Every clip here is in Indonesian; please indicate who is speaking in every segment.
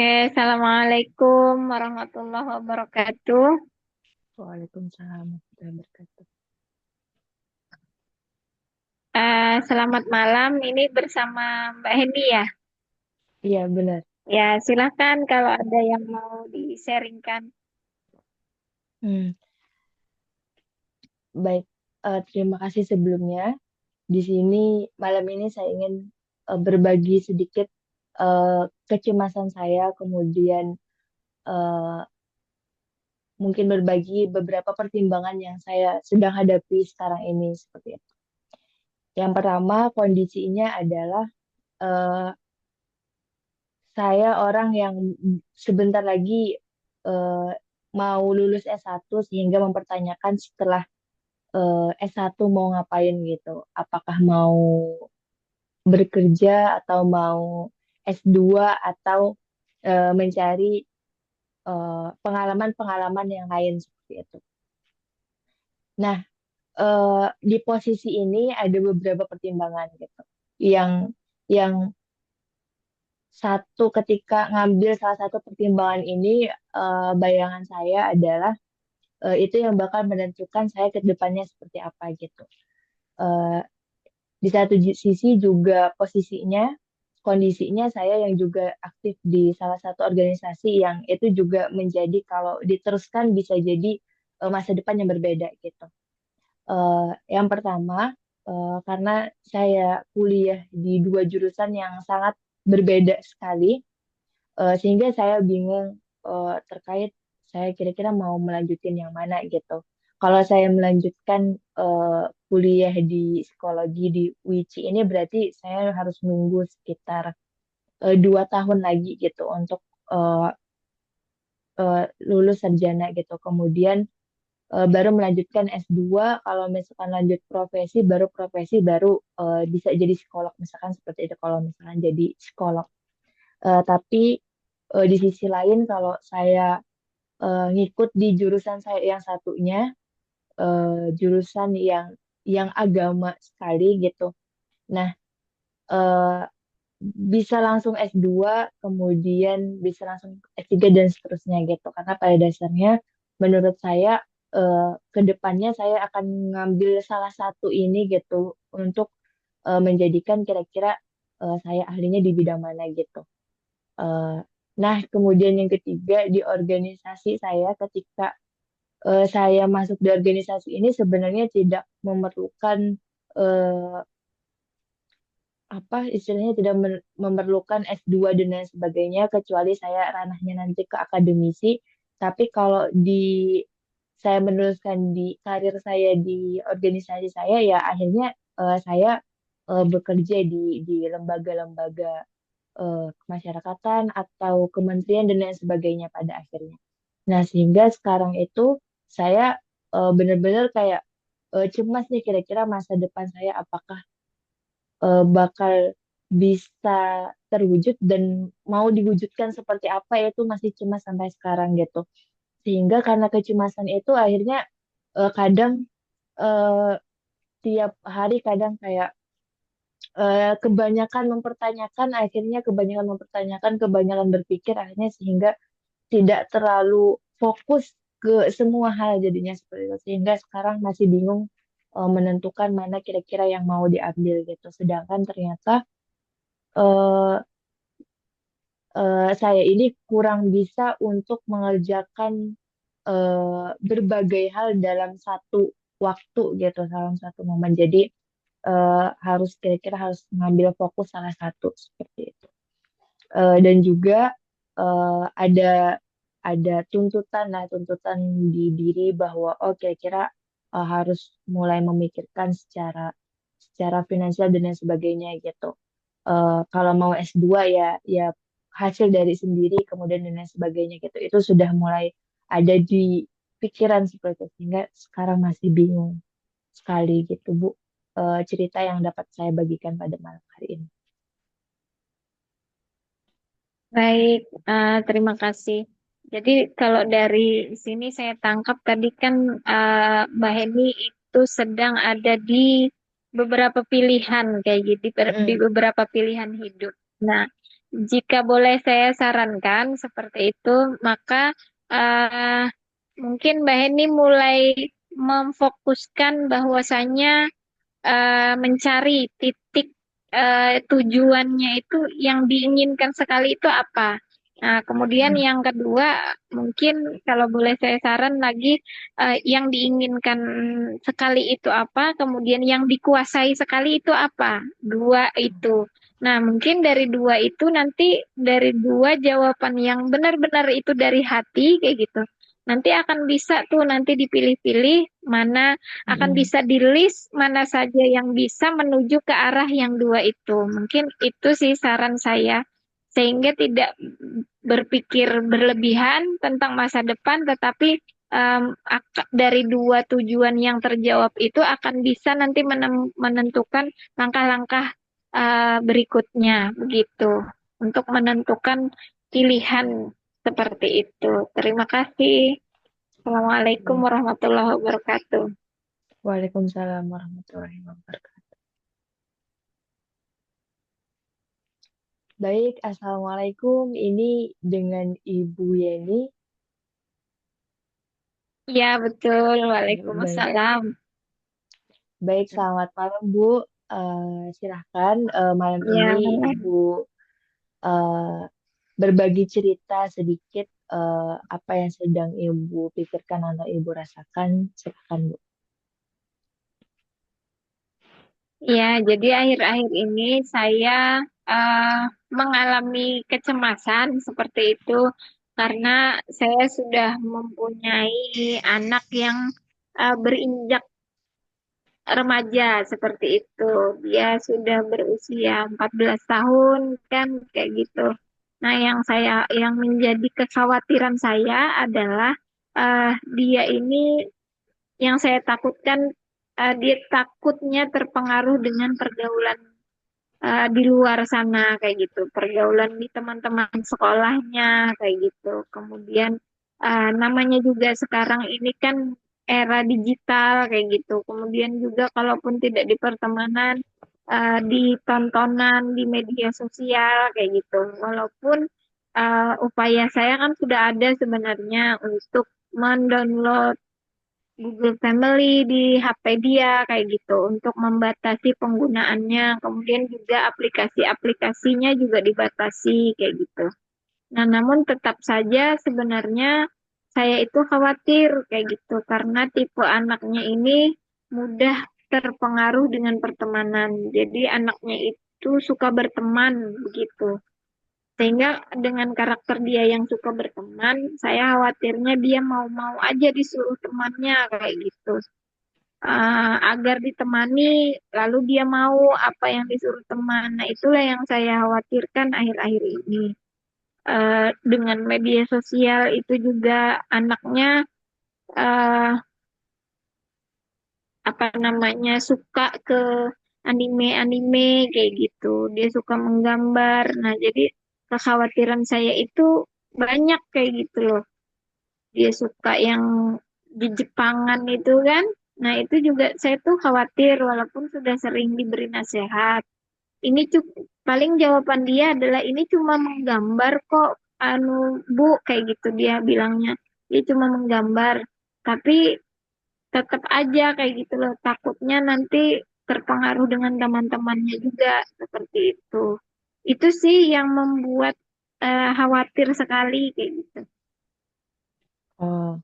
Speaker 1: Oke, Assalamualaikum warahmatullahi wabarakatuh.
Speaker 2: Waalaikumsalam warahmatullahi wabarakatuh.
Speaker 1: Selamat malam, ini bersama Mbak Hendy ya.
Speaker 2: Iya benar.
Speaker 1: Ya, silakan kalau ada yang mau di-sharingkan.
Speaker 2: Hmm, baik. Terima kasih sebelumnya. Di sini malam ini saya ingin berbagi sedikit kecemasan saya, kemudian eh, mungkin berbagi beberapa pertimbangan yang saya sedang hadapi sekarang ini seperti itu. Yang pertama, kondisinya adalah eh, saya orang yang sebentar lagi eh, mau lulus S1 sehingga mempertanyakan setelah S1 mau ngapain gitu. Apakah mau bekerja atau mau S2 atau mencari pengalaman-pengalaman yang lain seperti itu. Nah, di posisi ini ada beberapa pertimbangan gitu. Yang yang satu ketika ngambil salah satu pertimbangan ini, bayangan saya adalah itu yang bakal menentukan saya ke depannya seperti apa gitu. Eh, di satu sisi juga posisinya, kondisinya saya yang juga aktif di salah satu organisasi yang itu juga menjadi kalau diteruskan bisa jadi masa depan yang berbeda gitu. Yang pertama, karena saya kuliah di dua jurusan yang sangat berbeda sekali, sehingga saya bingung terkait saya kira-kira mau melanjutin yang mana gitu. Kalau saya melanjutkan kuliah di psikologi di UICI ini berarti saya harus nunggu sekitar 2 tahun lagi gitu untuk eh, lulus sarjana gitu. Kemudian baru melanjutkan S2. Kalau misalkan lanjut profesi, baru profesi baru bisa jadi psikolog misalkan seperti itu kalau misalkan jadi psikolog. Tapi di sisi lain kalau saya ngikut di jurusan saya yang satunya, jurusan yang agama sekali gitu. Nah, eh, bisa langsung S2, kemudian bisa langsung S3 dan seterusnya gitu. Karena pada dasarnya menurut saya ke depannya saya akan ngambil salah satu ini gitu untuk menjadikan kira-kira saya ahlinya di bidang mana gitu. Eh, nah, kemudian yang ketiga di organisasi saya ketika saya masuk di organisasi ini sebenarnya tidak memerlukan eh, apa istilahnya tidak memerlukan S2 dan lain sebagainya kecuali saya ranahnya nanti ke akademisi. Tapi kalau saya meneruskan di karir saya di organisasi saya ya akhirnya saya bekerja di lembaga-lembaga kemasyarakatan atau kementerian dan lain sebagainya pada akhirnya. Nah, sehingga sekarang itu saya benar-benar kayak cemas nih kira-kira masa depan saya apakah bakal bisa terwujud dan mau diwujudkan seperti apa itu masih cemas sampai sekarang gitu. Sehingga karena kecemasan itu akhirnya kadang eh, tiap hari kadang kayak kebanyakan mempertanyakan, akhirnya kebanyakan mempertanyakan, kebanyakan berpikir akhirnya sehingga tidak terlalu fokus ke semua hal jadinya seperti itu. Sehingga sekarang masih bingung menentukan mana kira-kira yang mau diambil gitu. Sedangkan ternyata eh, saya ini kurang bisa untuk mengerjakan berbagai hal dalam satu waktu gitu, dalam satu momen. Jadi harus kira-kira harus mengambil fokus salah satu seperti itu. Dan juga ada tuntutan lah, tuntutan di diri bahwa oh kira-kira harus mulai memikirkan secara finansial dan lain sebagainya gitu. Kalau mau S2 ya ya hasil dari sendiri kemudian dan lain sebagainya gitu. Itu sudah mulai ada di pikiran seperti itu sehingga sekarang masih bingung sekali gitu Bu. Cerita yang dapat saya bagikan pada malam hari ini.
Speaker 1: Baik, terima kasih. Jadi kalau dari sini saya tangkap tadi kan Mbak Hendy itu sedang ada di beberapa pilihan kayak gitu, di
Speaker 2: Mm-mm.
Speaker 1: beberapa pilihan hidup. Nah, jika boleh saya sarankan seperti itu, maka eh, mungkin Mbak Heni mulai memfokuskan bahwasanya mencari titik tujuannya itu yang diinginkan sekali itu apa. Nah, kemudian
Speaker 2: Hmm.
Speaker 1: yang kedua, mungkin kalau boleh saya saran lagi, yang diinginkan sekali itu apa, kemudian yang dikuasai sekali itu apa. Dua itu. Nah, mungkin dari dua itu nanti dari dua jawaban yang benar-benar itu dari hati kayak gitu. Nanti akan bisa tuh nanti dipilih-pilih mana akan
Speaker 2: Mm-mm.
Speaker 1: bisa di-list mana saja yang bisa menuju ke arah yang dua itu. Mungkin itu sih saran saya. Sehingga tidak berpikir berlebihan tentang masa depan, tetapi dari dua tujuan yang terjawab itu akan bisa nanti menentukan langkah-langkah berikutnya, begitu. Untuk menentukan pilihan seperti itu. Terima kasih. Assalamualaikum
Speaker 2: Iya.
Speaker 1: warahmatullahi wabarakatuh.
Speaker 2: Waalaikumsalam warahmatullahi wabarakatuh. Baik, Assalamualaikum. Ini dengan Ibu Yeni.
Speaker 1: Ya, betul.
Speaker 2: Baik,
Speaker 1: Waalaikumsalam.
Speaker 2: baik, selamat malam, Bu. Silahkan malam
Speaker 1: Ya,
Speaker 2: ini
Speaker 1: benar.
Speaker 2: Ibu eh, berbagi cerita sedikit apa yang sedang Ibu pikirkan atau Ibu rasakan. Silahkan, Bu.
Speaker 1: Ya, jadi akhir-akhir ini saya eh, mengalami kecemasan seperti itu karena saya sudah mempunyai anak yang berinjak remaja seperti itu. Dia sudah berusia 14 tahun kan kayak gitu. Nah, yang menjadi kekhawatiran saya adalah dia ini yang saya takutkan dia takutnya terpengaruh dengan pergaulan di luar sana kayak gitu, pergaulan di teman-teman sekolahnya kayak gitu. Kemudian namanya juga sekarang ini kan era digital kayak gitu. Kemudian juga kalaupun tidak di pertemanan, di tontonan di media sosial kayak gitu. Walaupun upaya saya kan sudah ada sebenarnya untuk mendownload Google Family di HP dia kayak gitu untuk membatasi penggunaannya. Kemudian juga aplikasi-aplikasinya juga dibatasi kayak gitu. Nah, namun tetap saja sebenarnya saya itu khawatir kayak gitu karena tipe anaknya ini mudah terpengaruh dengan pertemanan. Jadi anaknya itu suka berteman begitu. Sehingga dengan karakter dia yang suka berteman, saya khawatirnya dia mau-mau aja disuruh temannya kayak gitu. Agar ditemani, lalu dia mau apa yang disuruh teman. Nah, itulah yang saya khawatirkan akhir-akhir ini. Dengan media sosial itu juga anaknya eh, apa namanya suka ke anime-anime kayak gitu. Dia suka menggambar. Nah, jadi kekhawatiran saya itu banyak kayak gitu loh. Dia suka yang di Jepangan itu kan. Nah, itu juga saya tuh khawatir walaupun sudah sering diberi nasihat. Ini cukup paling jawaban dia adalah ini cuma menggambar kok anu Bu kayak gitu dia bilangnya. Dia cuma menggambar. Tapi tetap aja kayak gitu loh. Takutnya nanti terpengaruh dengan teman-temannya juga seperti itu. Itu sih yang membuat khawatir sekali kayak gitu.
Speaker 2: Oh,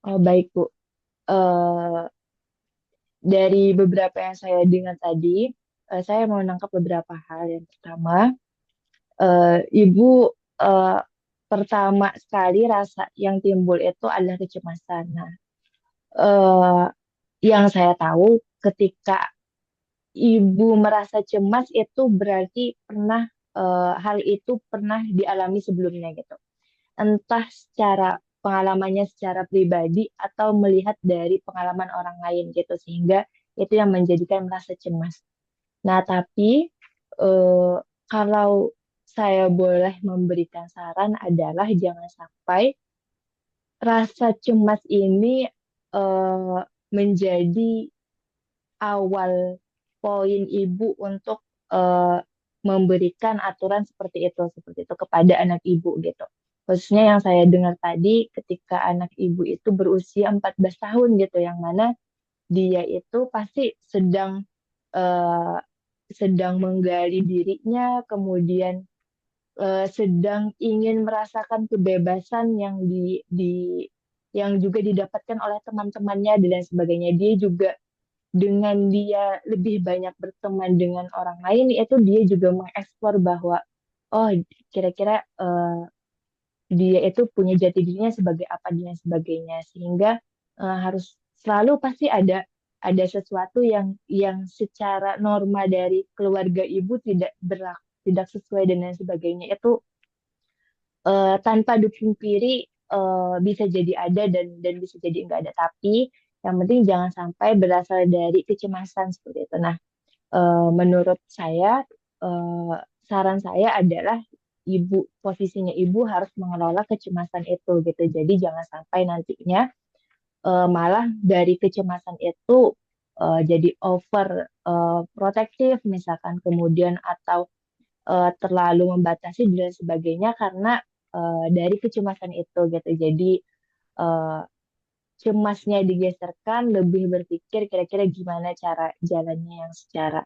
Speaker 2: oh baik, Bu. Eh, dari beberapa yang saya dengar tadi, saya mau nangkap beberapa hal. Yang pertama, Ibu eh, pertama sekali rasa yang timbul itu adalah kecemasan. Nah, eh, yang saya tahu ketika Ibu merasa cemas itu berarti pernah hal itu pernah dialami sebelumnya gitu. Entah secara pengalamannya secara pribadi atau melihat dari pengalaman orang lain gitu sehingga itu yang menjadikan merasa cemas. Nah, tapi eh, kalau saya boleh memberikan saran adalah jangan sampai rasa cemas ini eh, menjadi awal poin ibu untuk memberikan aturan seperti itu kepada anak ibu gitu. Khususnya yang saya dengar tadi ketika anak ibu itu berusia 14 tahun gitu, yang mana dia itu pasti eh, sedang menggali dirinya, kemudian sedang ingin merasakan kebebasan yang juga didapatkan oleh teman-temannya dan lain sebagainya. Dia juga dengan dia lebih banyak berteman dengan orang lain, itu dia juga mengeksplor bahwa oh kira-kira dia itu punya jati dirinya sebagai apa dan lain sebagainya, sehingga harus selalu pasti ada sesuatu yang secara norma dari keluarga ibu tidak berlaku, tidak sesuai dan lain sebagainya, itu tanpa dukung kiri bisa jadi ada dan bisa jadi enggak ada, tapi yang penting jangan sampai berasal dari kecemasan seperti itu. Nah, menurut saya, eh, saran saya adalah posisinya ibu harus mengelola kecemasan itu gitu. Jadi jangan sampai nantinya malah dari kecemasan itu jadi over protektif misalkan, kemudian atau terlalu membatasi dan sebagainya karena dari kecemasan itu gitu. Jadi eh, cemasnya digeserkan, lebih berpikir kira-kira gimana cara jalannya yang secara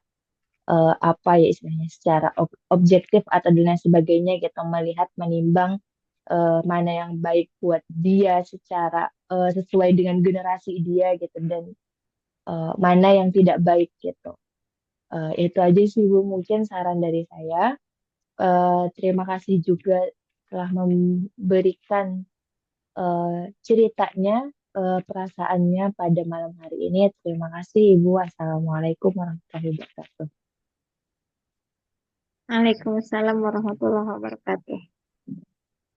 Speaker 2: apa ya istilahnya, secara objektif atau dan lain sebagainya gitu, melihat menimbang mana yang baik buat dia secara sesuai dengan generasi dia gitu, dan mana yang tidak baik gitu. Itu aja sih Bu, mungkin saran dari saya. Terima kasih juga telah memberikan ceritanya, perasaannya pada malam hari ini. Terima kasih Ibu. Assalamualaikum warahmatullahi wabarakatuh.
Speaker 1: Waalaikumsalam warahmatullahi wabarakatuh.